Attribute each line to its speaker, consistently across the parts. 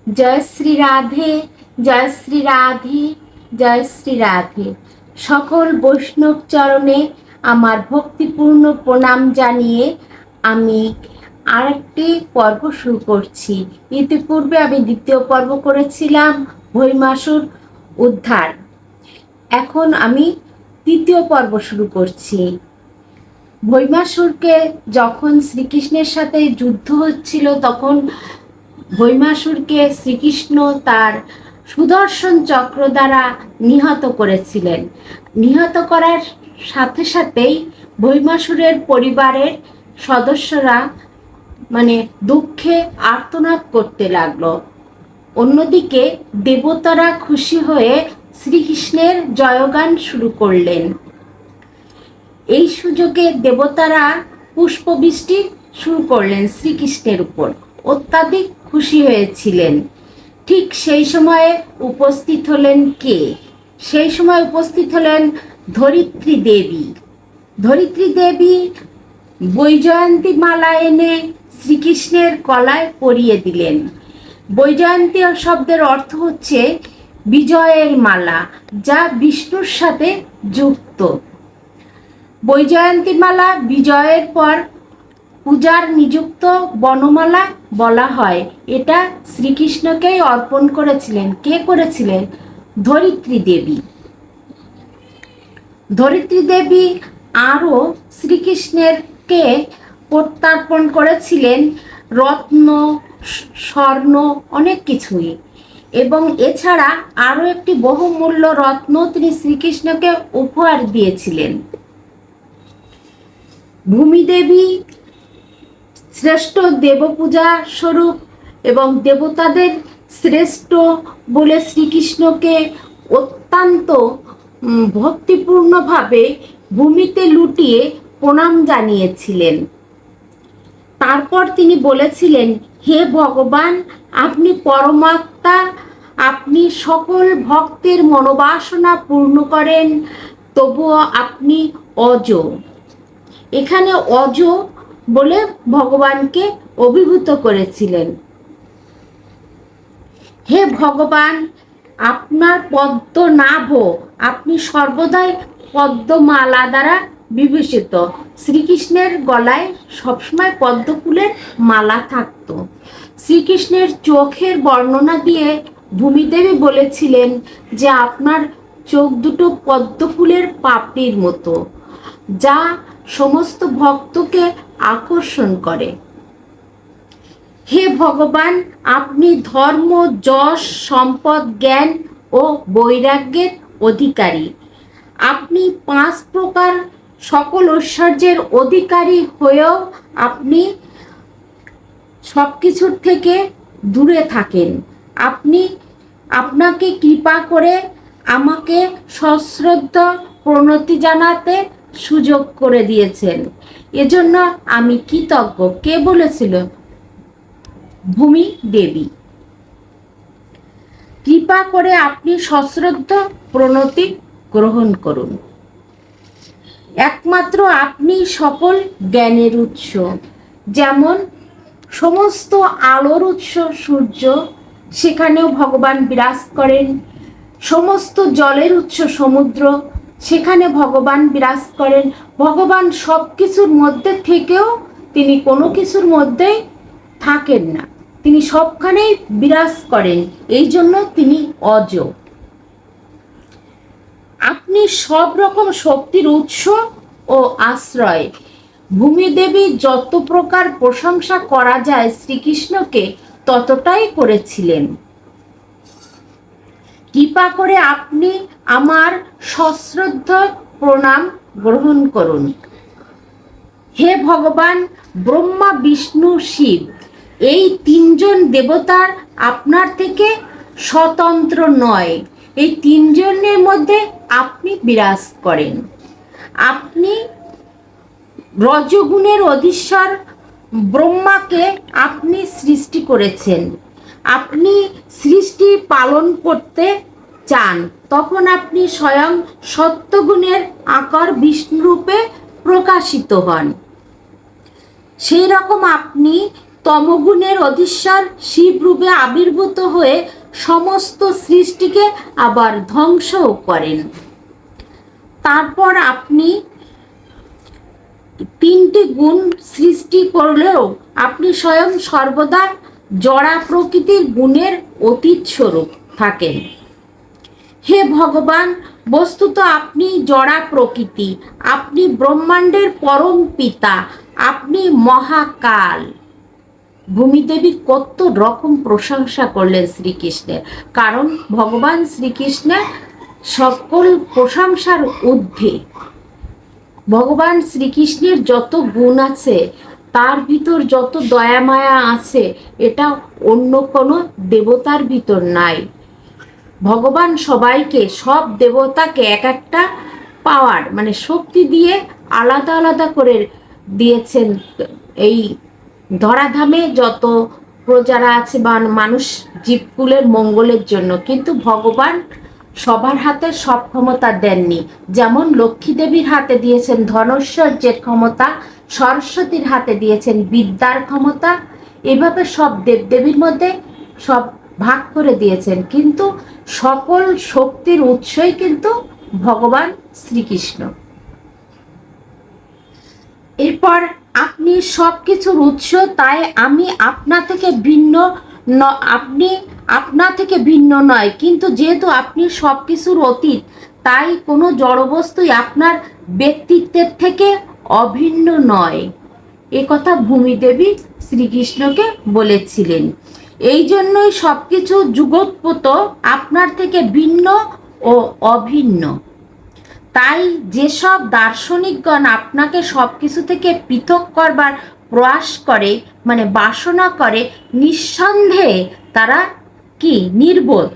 Speaker 1: জয় শ্রী রাধে, জয় শ্রী রাধে, জয় শ্রী রাধে। সকল বৈষ্ণব চরণে আমার ভক্তিপূর্ণ প্রণাম জানিয়ে আমি আরেকটি পর্ব শুরু করছি। ইতিপূর্বে আমি দ্বিতীয় পর্ব করেছিলাম ভৈমাসুর উদ্ধার। এখন আমি তৃতীয় পর্ব শুরু করছি। ভৈমাসুরকে যখন শ্রীকৃষ্ণের সাথে যুদ্ধ হচ্ছিল তখন ভৈমাসুরকে শ্রীকৃষ্ণ তার সুদর্শন চক্র দ্বারা নিহত করেছিলেন। নিহত করার সাথে সাথেই ভৈমাসুরের পরিবারের সদস্যরা দুঃখে আর্তনাদ করতে লাগলো। অন্যদিকে দেবতারা খুশি হয়ে শ্রীকৃষ্ণের জয়গান শুরু করলেন। এই সুযোগে দেবতারা পুষ্পবৃষ্টি শুরু করলেন শ্রীকৃষ্ণের উপর, অত্যাধিক খুশি হয়েছিলেন। ঠিক সেই সময়ে উপস্থিত হলেন কে? সেই সময় উপস্থিত হলেন ধরিত্রী দেবী। ধরিত্রী দেবী বৈজয়ন্তী মালা এনে শ্রীকৃষ্ণের গলায় পরিয়ে দিলেন। বৈজয়ন্তী শব্দের অর্থ হচ্ছে বিজয়ের মালা, যা বিষ্ণুর সাথে যুক্ত। বৈজয়ন্তী মালা বিজয়ের পর পূজার নিযুক্ত বনমালা বলা হয়। এটা শ্রীকৃষ্ণকেই অর্পণ করেছিলেন। কে করেছিলেন? ধরিত্রী দেবী। ধরিত্রী দেবী আরও শ্রীকৃষ্ণেরকে প্রত্যর্পণ করেছিলেন রত্ন, স্বর্ণ, অনেক কিছুই। এবং এছাড়া আরও একটি বহুমূল্য রত্ন তিনি শ্রীকৃষ্ণকে উপহার দিয়েছিলেন। ভূমিদেবী শ্রেষ্ঠ দেবপূজা স্বরূপ এবং দেবতাদের শ্রেষ্ঠ বলে শ্রীকৃষ্ণকে অত্যন্ত ভক্তিপূর্ণভাবে ভূমিতে লুটিয়ে প্রণাম জানিয়েছিলেন। তারপর তিনি বলেছিলেন, হে ভগবান, আপনি পরমাত্মা, আপনি সকল ভক্তের মনোবাসনা পূর্ণ করেন, তবুও আপনি অজ। এখানে অজ বলে ভগবানকে অভিভূত করেছিলেন। হে ভগবান, আপনার পদ্মনাভ, আপনি সর্বদাই পদ্মমালা দ্বারা বিভূষিত। শ্রীকৃষ্ণের গলায় সবসময় পদ্মফুলের মালা থাকত। শ্রীকৃষ্ণের চোখের বর্ণনা দিয়ে ভূমিদেবী বলেছিলেন যে আপনার চোখ দুটো পদ্মফুলের পাপড়ির মতো, যা সমস্ত ভক্তকে আকর্ষণ করে। হে ভগবান, আপনি ধর্ম, যশ, সম্পদ, জ্ঞান ও বৈরাগ্যের অধিকারী। আপনি 5 প্রকার সকল ঐশ্বর্যের অধিকারী হয়েও আপনি সব কিছুর থেকে দূরে থাকেন। আপনাকে কৃপা করে আমাকে সশ্রদ্ধ প্রণতি জানাতে সুযোগ করে দিয়েছেন, এজন্য আমি কৃতজ্ঞ। কে বলেছিল? ভূমি দেবী। কৃপা করে আপনি সশ্রদ্ধ প্রণতি গ্রহণ করুন। একমাত্র আপনি সকল জ্ঞানের উৎস। যেমন সমস্ত আলোর উৎস সূর্য, সেখানেও ভগবান বিরাজ করেন। সমস্ত জলের উৎস সমুদ্র, সেখানে ভগবান বিরাজ করেন। ভগবান সব কিছুর মধ্যে থেকেও তিনি কোনো কিছুর মধ্যেই থাকেন না, তিনি সবখানেই বিরাজ করেন, এই জন্য তিনি অজ। আপনি সব রকম শক্তির উৎস ও আশ্রয়। ভূমিদেবী যত প্রকার প্রশংসা করা যায় শ্রীকৃষ্ণকে ততটাই করেছিলেন। কৃপা করে আপনি আমার সশ্রদ্ধ প্রণাম গ্রহণ করুন। হে ভগবান, ব্রহ্মা, বিষ্ণু, শিব, এই 3 জন দেবতার আপনার থেকে স্বতন্ত্র নয়। এই 3 জনের মধ্যে আপনি বিরাজ করেন। আপনি রজগুণের অধীশ্বর ব্রহ্মাকে আপনি সৃষ্টি করেছেন। আপনি সৃষ্টি পালন করতে চান, তখন আপনি স্বয়ং সত্যগুণের আকার বিষ্ণু রূপে প্রকাশিত হন। সেই রকম আপনি তমগুণের অধীশ্বর শিব রূপে আবির্ভূত হয়ে সমস্ত সৃষ্টিকে আবার ধ্বংসও করেন। তারপর আপনি তিনটি গুণ সৃষ্টি করলেও আপনি স্বয়ং সর্বদা জড়া প্রকৃতির গুণের অতীত স্বরূপ থাকেন। হে ভগবান, বস্তুত আপনি জড়া প্রকৃতি, আপনি ব্রহ্মাণ্ডের পরম পিতা, আপনি মহাকাল। ভূমিদেবী কত রকম প্রশংসা করলেন শ্রীকৃষ্ণের, কারণ ভগবান শ্রীকৃষ্ণের সকল প্রশংসার ঊর্ধ্বে। ভগবান শ্রীকৃষ্ণের যত গুণ আছে, তার ভিতর যত দয়া মায়া আছে, এটা অন্য কোনো দেবতার ভিতর নাই। ভগবান সবাইকে, সব দেবতাকে এক একটা পাওয়ার মানে শক্তি দিয়ে আলাদা আলাদা করে দিয়েছেন এই ধরাধামে যত প্রজারা আছে বা মানুষ জীবকুলের মঙ্গলের জন্য। কিন্তু ভগবান সবার হাতে সব ক্ষমতা দেননি। যেমন লক্ষ্মী দেবীর হাতে দিয়েছেন ধনৈশ্বর্যের ক্ষমতা, সরস্বতীর হাতে দিয়েছেন বিদ্যার ক্ষমতা, এভাবে সব দেবদেবীর মধ্যে সব ভাগ করে দিয়েছেন। কিন্তু সকল শক্তির উৎসই কিন্তু ভগবান শ্রীকৃষ্ণ। এরপর আপনি সব কিছুর উৎস, তাই আমি আপনা থেকে ভিন্ন, আপনি আপনা থেকে ভিন্ন নয়। কিন্তু যেহেতু আপনি সব কিছুর অতীত, তাই কোনো জড়বস্তুই আপনার ব্যক্তিত্বের থেকে অভিন্ন নয়। এ কথা ভূমিদেবী শ্রীকৃষ্ণকে বলেছিলেন। এই জন্যই সব কিছু যুগোৎপত আপনার থেকে ভিন্ন ও অভিন্ন। তাই যেসব দার্শনিকগণ আপনাকে সব কিছু থেকে পৃথক করবার প্রয়াস করে, মানে বাসনা করে, নিঃসন্দেহে তারা কি নির্বোধ,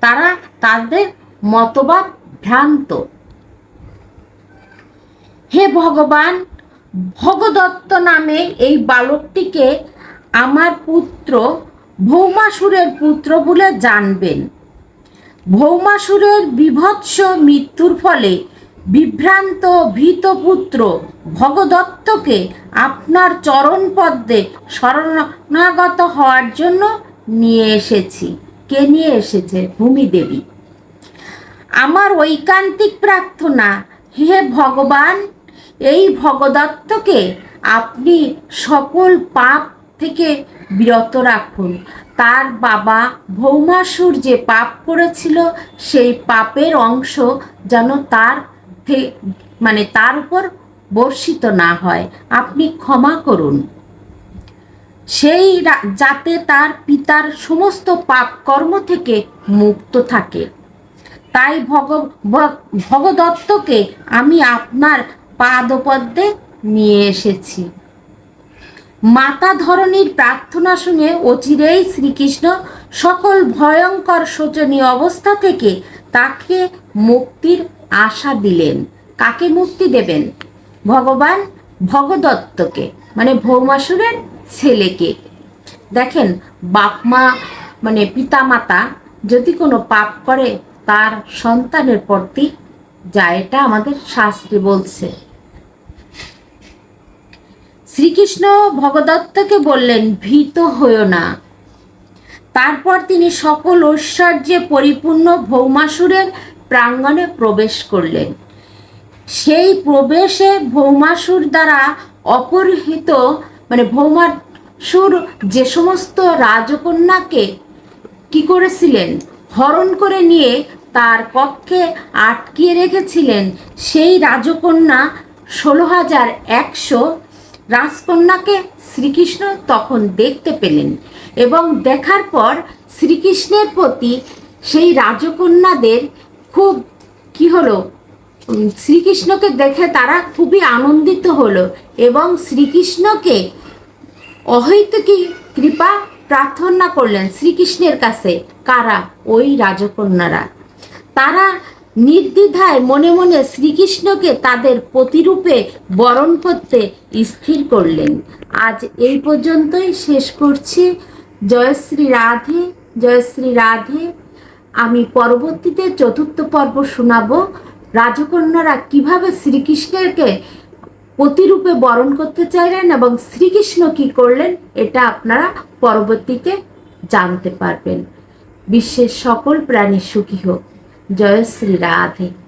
Speaker 1: তারা তাদের মতবাদ ভ্রান্ত। হে ভগবান, ভগদত্ত নামে এই বালকটিকে আমার পুত্র ভৌমাসুরের পুত্র বলে জানবেন। ভৌমাসুরের বীভৎস মৃত্যুর ফলে বিভ্রান্ত ভীত পুত্র ভগদত্তকে আপনার চরণপদ্মে শরণাগত হওয়ার জন্য নিয়ে এসেছি। কে নিয়ে এসেছে? ভূমিদেবী। আমার ঐকান্তিক প্রার্থনা, হে ভগবান, এই ভগদত্তকে আপনি সকল পাপ থেকে বিরত রাখুন। তার বাবা ভৌমাসুর যে পাপ করেছিল, সেই পাপের অংশ যেন তার উপর বর্ষিত না হয়। আপনি ক্ষমা করুন, সেই যাতে তার পিতার সমস্ত পাপ কর্ম থেকে মুক্ত থাকে। তাই ভগদত্তকে আমি আপনার পাদপদ্মে নিয়ে এসেছি। মাতা ধরণীর প্রার্থনা শুনে অচিরেই শ্রীকৃষ্ণ সকল ভয়ঙ্কর শোচনীয় অবস্থা থেকে তাকে মুক্তির আশা দিলেন। কাকে মুক্তি দেবেন? ভগবান ভগদত্তকে, মানে ভৌমাসুরের ছেলেকে। দেখেন, বাপ মা মানে পিতা মাতা যদি কোনো পাপ করে, তার সন্তানের প্রতি যায়, এটা আমাদের শাস্ত্রে বলছে। শ্রীকৃষ্ণ ভগদত্তকে বললেন, ভীত হইও না। তারপর তিনি সকল ঐশ্বর্যে পরিপূর্ণ ভৌমাসুরের প্রাঙ্গণে প্রবেশ করলেন। সেই প্রবেশে ভৌমাসুর দ্বারা অপহৃত, মানে ভৌমাসুর যে সমস্ত রাজকন্যাকে কি করেছিলেন, হরণ করে নিয়ে তার কক্ষে আটকিয়ে রেখেছিলেন, সেই রাজকন্যা 16,100 রাজকন্যাকে শ্রীকৃষ্ণ তখন দেখতে পেলেন। এবং দেখার পর শ্রীকৃষ্ণের প্রতি সেই রাজকন্যাদের খুব কি হলো, শ্রীকৃষ্ণকে দেখে তারা খুবই আনন্দিত হলো এবং শ্রীকৃষ্ণকে অহৈতুকী কৃপা প্রার্থনা করলেন শ্রীকৃষ্ণের কাছে। কারা? ওই রাজকন্যারা। তারা নির্দ্বিধায় মনে মনে শ্রীকৃষ্ণকে তাদের প্রতিরূপে বরণ করতে স্থির করলেন। আজ এই পর্যন্তই শেষ করছি। জয় শ্রী রাধে, জয় শ্রী রাধে। আমি পরবর্তীতে 4র্থ পর্ব শোনাবো রাজকন্যারা কিভাবে শ্রীকৃষ্ণকে প্রতিরূপে বরণ করতে চাইলেন এবং শ্রীকৃষ্ণ কি করলেন এটা আপনারা পরবর্তীতে জানতে পারবেন। বিশ্বের সকল প্রাণী সুখী হোক। জয় শ্রী রাধে।